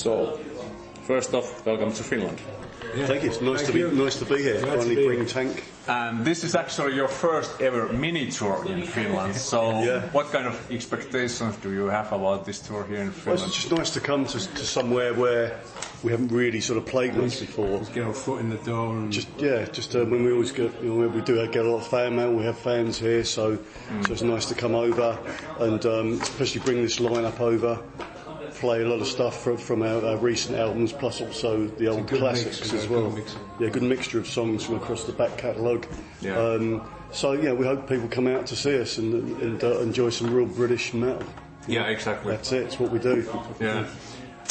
So, first off, welcome to Finland. Yeah. Thank you. It's nice to be here. Finally bring Tank. And this is actually your first ever mini tour in Finland. So, what kind of expectations do you have about this tour here in Finland? Well, it's just nice to come to somewhere where we haven't really sort of played much before. Just get our foot in the door. And When we always get, we do get a lot of fan mail. We have fans here, so it's nice to come over and especially bring this lineup over. Play a lot of stuff from our recent albums, plus also the old classics as well. Good mixture of songs from across the back catalogue. Yeah. We hope people come out to see us and enjoy some real British metal. Yeah, exactly. That's it. It's what we do. Yeah.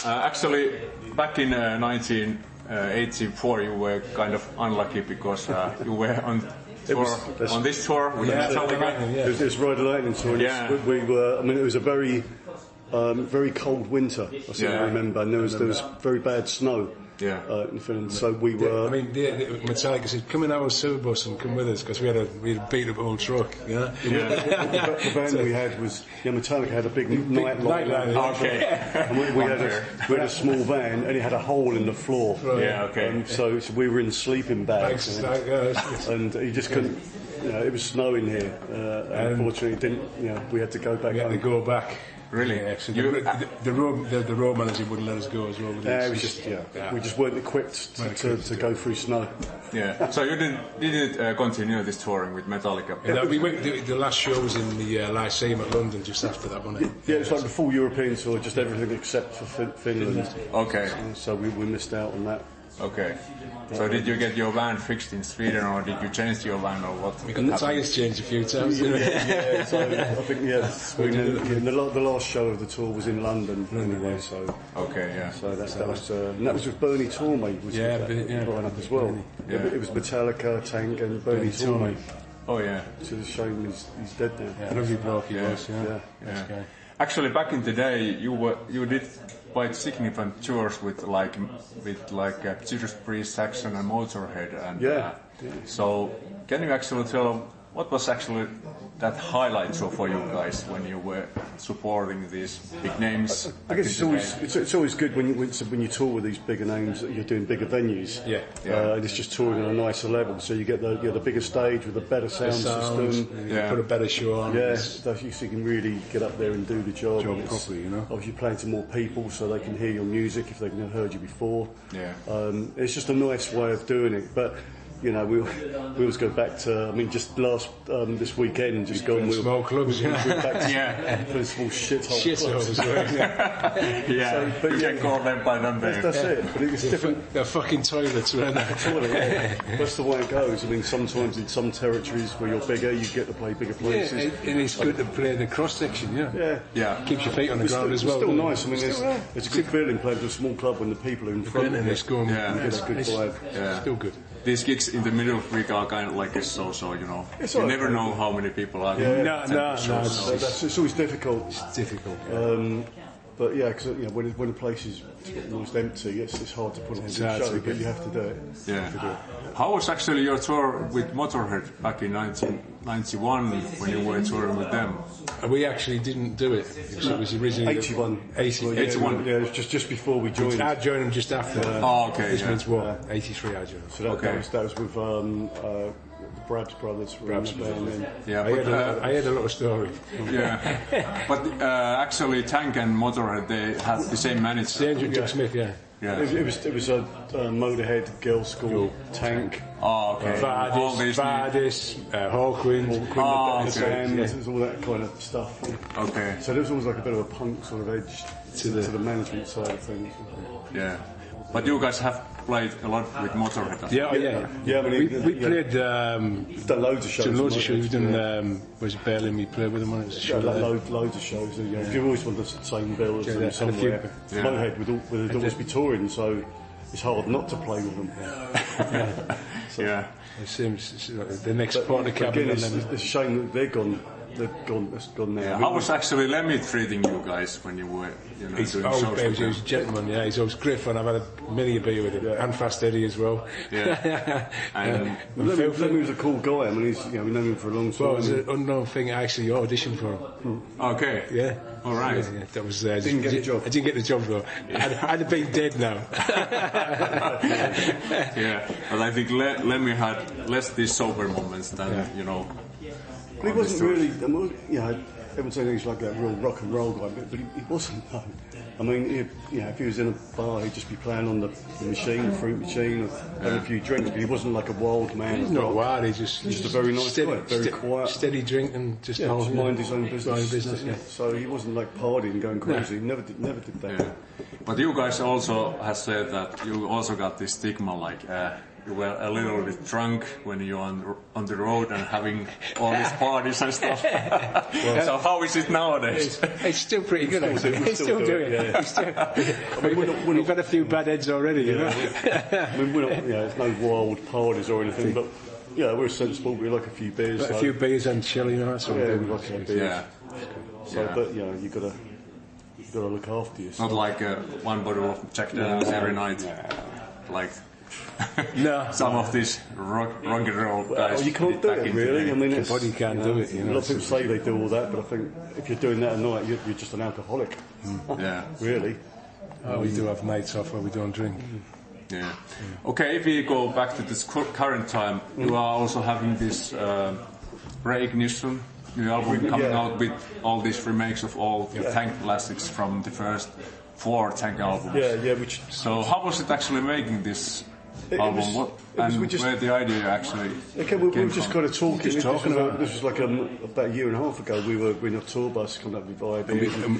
Actually, back in 1984, you were kind of unlucky because you were on this tour with Metallica. It was this Ride the Lightning tour. Yeah. We were. I mean, it was a very cold winter, I seem to remember, and there was very bad snow in Finland, so we were... Metallica said, come in our silver bus and come with us, because we had a beat up old truck, The band we had was... Metallica had a big night light. Okay. And we had a small van, and it had a hole in the floor. Right. Yeah, okay. So we were in sleeping bags. And you just couldn't... it was snowing here. Unfortunately, we had to go back home. We had to go back. Really? Yeah, so the road manager wouldn't let us go as well. It was just we just weren't equipped to go through snow. Yeah. So you didn't continue this touring with Metallica? We went. The last show was in the Lyceum at London just after that, wasn't it? Yeah, it was like the full European tour, just everything except for Finland. Okay. So we missed out on that. Okay. So did you get your van fixed in Sweden, or did you change your van, or what? We got the tyres changed a few times. So I think the last show of the tour was in London anyway. So So that was with Bernie Tormey was growing up as well. Yeah. It was Metallica, Tank, and Bernie Tormey. Oh yeah. It's a shame he's dead now. Yeah. Lovely bloke he was. Yeah. Actually, back in the day, you did quite significant tours with Judas Priest, Saxon, and Motorhead. And, So, can you actually tell what was actually that highlight for you guys when you were supporting these big names? I guess it's always good when you tour with these bigger names that you're doing bigger venues. And it's just touring on a nicer level, so you get the bigger stage with a better sound system. Put a better show on. So you can really get up there and do the job properly. Obviously, playing to more people so they can hear your music if they've never heard you before. It's just a nice way of doing it, but. We always go back to. I mean, just this weekend, just gone. Small clubs, we're back to small shitholes. But you can call them by number. That's it. But it's different. They're fucking toilets, right? That's the way it goes. I mean, sometimes in some territories where you're bigger, you get to play bigger places. And it's good to play the cross section. Keeps your feet on the ground as well. It's still nice. I mean, it's a good feeling playing to a small club when the people are in front of you. It's going. It's a good vibe. Still good. These gigs in the middle of the week are kind of like this, so you never know how many people are. It's always difficult. It's difficult. But because when a place is almost empty, it's hard to put on a good show, but you have to do it. How was actually your tour with Motorhead back in 1991 when you were touring with them? We actually didn't do it. It was originally 81. 81. Yeah, it was just before we joined. I joined them just after. This means what? 83 I joined. So that was with the Brabs brothers. I had a lot of story. But actually, Tank and Motorhead, they had the same manager. Jack Smith, It was a Motorhead, Girl School, Tank. Vardis, Hawkwind, it was all that kind of stuff. Okay. So there was always like a bit of a punk sort of edge to the management side of things. But you guys have played a lot with Motorhead. I mean, we played. We've done loads of shows. We've done. Was it Berlin? We played with them on it. Loads of shows. You've always wanted the same bill as them somewhere. Motorhead would always be touring, so it's hard not to play with them. It seems the next part of the cabin. Again, it's a shame that they're gone. That's gone now. Yeah, how was actually Lemmy treating you guys when you were, He's doing always, shows? he was a gentleman, yeah. He's always great fun. I've had a million beer with him, and Fast Eddie as well. Yeah. And Lemmy was a cool guy. I mean, we've known him for a long time. Well, it was an unknown thing. I actually auditioned for him. okay. Yeah. All right. Yeah, that was. Didn't get the job. I didn't get the job though. I'd have been dead now. Yeah, but I think Lemmy had less these sober moments than But he wasn't really. I mean, everyone saying he's like a real rock and roll guy, but he wasn't. No. I mean, if he was in a bar, he'd just be playing on the machine, the fruit machine, or having a few drinks. But he wasn't like a wild man. He's not wild. He's just a very nice steady, guy, very quiet, steady drink and just mind his own business. Mind his business. Yeah. So he wasn't like partying, going crazy. He never did that. Yeah. But you guys also have said that you also got this stigma, like you were a little bit drunk when you're on the road and having all these parties and stuff. So how is it nowadays? It's still pretty good, actually. We still do it. Yeah. We've had a few bad heads already, you know. I mean, we're not, it's no wild parties or anything, but we're sensible. We like a few beers. A few beers and chili, that's what we we do. like some beers. Yeah. So, but you gotta look after yourself. Not like one bottle of Jack Daniels every night, like No. some of these rock and roll guys. Well, you can't do it really. I mean, Your body can't do it. A lot of people say they do all that, but I think if you're doing that at night, you're just an alcoholic. Yeah. Really. Oh, we do have nights off where we don't drink. Yeah. Okay, if we go back to this current time, you are also having this Reignition new album coming out with all these remakes of all the Tank classics from the first 4 Tank albums. Yeah. So how was it actually making this album? Where the idea actually Okay, we were just kind of talking. Just talking about this was like about a year and a half ago. We were in a tour bus coming up with Vibe.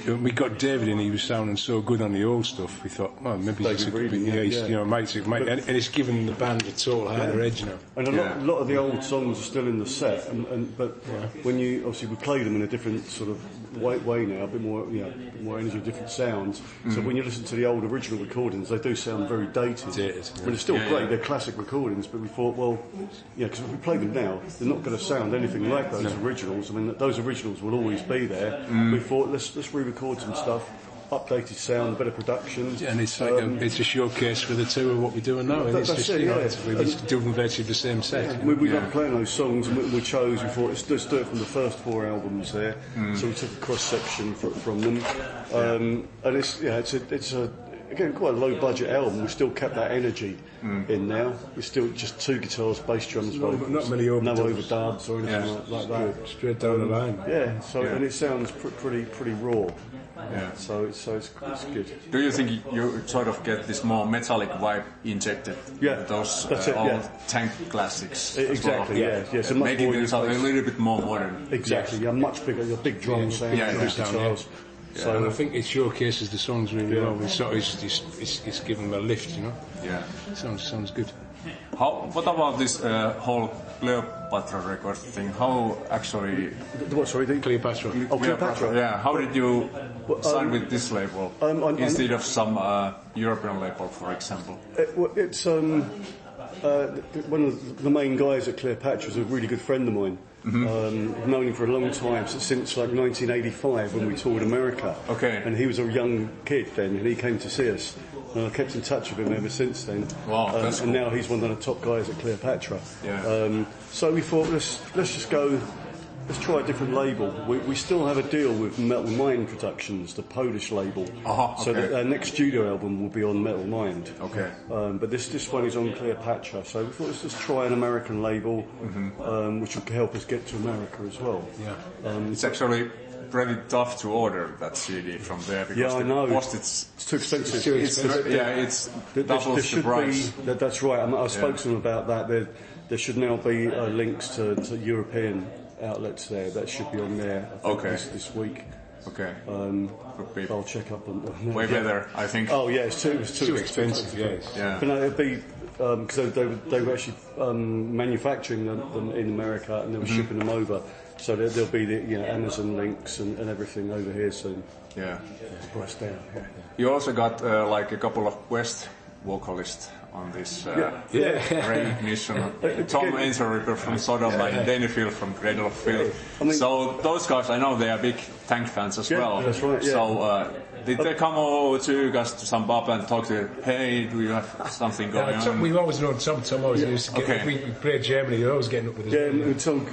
And we got David in. He was sounding so good on the old stuff. We thought, well, maybe David Reading, and it's given the band a total higher edge now. And a lot of the old songs are still in the set, but when you obviously we play them in a different sort of way now, a bit more energy, different sounds. So when you listen to the old original recordings, they do sound very dated. But it's still great. They're classic recordings, but we thought, well, because if we play them now, they're not going to sound anything like those originals. I mean, those originals will always be there. We thought, let's re-record some stuff, updated sound, better production. And it's like it's a showcase for the two of what we're doing now. And That's we're just doing virtually the same set. We love playing those songs, and we chose. We thought let's do it from the first 4 albums there. So we took a cross section from them, and it's again quite a low budget album. We still kept that energy in now. We're still just 2 guitars, bass, drums, vocals. Not many overdubs or anything like that. Straight down the line. Yeah. So and it sounds pretty raw. Yeah. So it's good. Do you think you sort of get this more metallic vibe injected? Yeah, Those that's it, old Tank classics. Exactly. So much making more it a little bit more modern. Exactly. Yeah, much bigger. Your big drum sound. Guitars. So and I think it showcases the songs really well. It's given them a lift, you know. Yeah. Sounds good. What about this whole Cleopatra record thing? How actually? What? Sorry, Cleopatra. Oh, Cleopatra. Yeah. How did you sign with this label instead of some European label, for example? It's one of the main guys at Cleopatra is a really good friend of mine. I've known him for a long time, since like 1985 when we toured America. Okay. And he was a young kid then, and he came to see us. And I kept in touch with him ever since then. Wow, that's cool. And now he's one of the top guys at Cleopatra. Yeah. So we thought, let's just go. Let's try a different label. We still have a deal with Metal Mind Productions, the Polish label. So our next studio album will be on Metal Mind. Okay. But this one is on Cleopatra. So we thought let's just try an American label, which will help us get to America as well. Yeah. It's actually pretty tough to order that CD from there because I know. It's too expensive. It's double the price. That's right. I spoke to them about that. There should now be links to European outlets there. That should be on there. I think this week. Okay. I'll check up on that. Way better, I think. Oh yeah, it's too expensive. Yes. Yeah. But no, it'd be because they were actually manufacturing them in America and they were shipping them over. So there'll be the Amazon links and everything over here soon. Yeah. Price down. Yeah. You also got like a couple of West vocalist on this Yeah. mission. Tom Ainsley from Sodom and Danny Field from Cradle of Filth. So those guys, I know they are big Tank fans as well. That's right. Yeah. So did they come over to you guys to some pub and talk to you, hey, do you have something going on? We've always known Tom always used to get, if we played Germany, he was always getting up with us. Yeah, and Tom,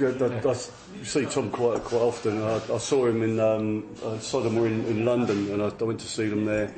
I see Tom quite often. I saw him in Sodom in London, and I went to see them there.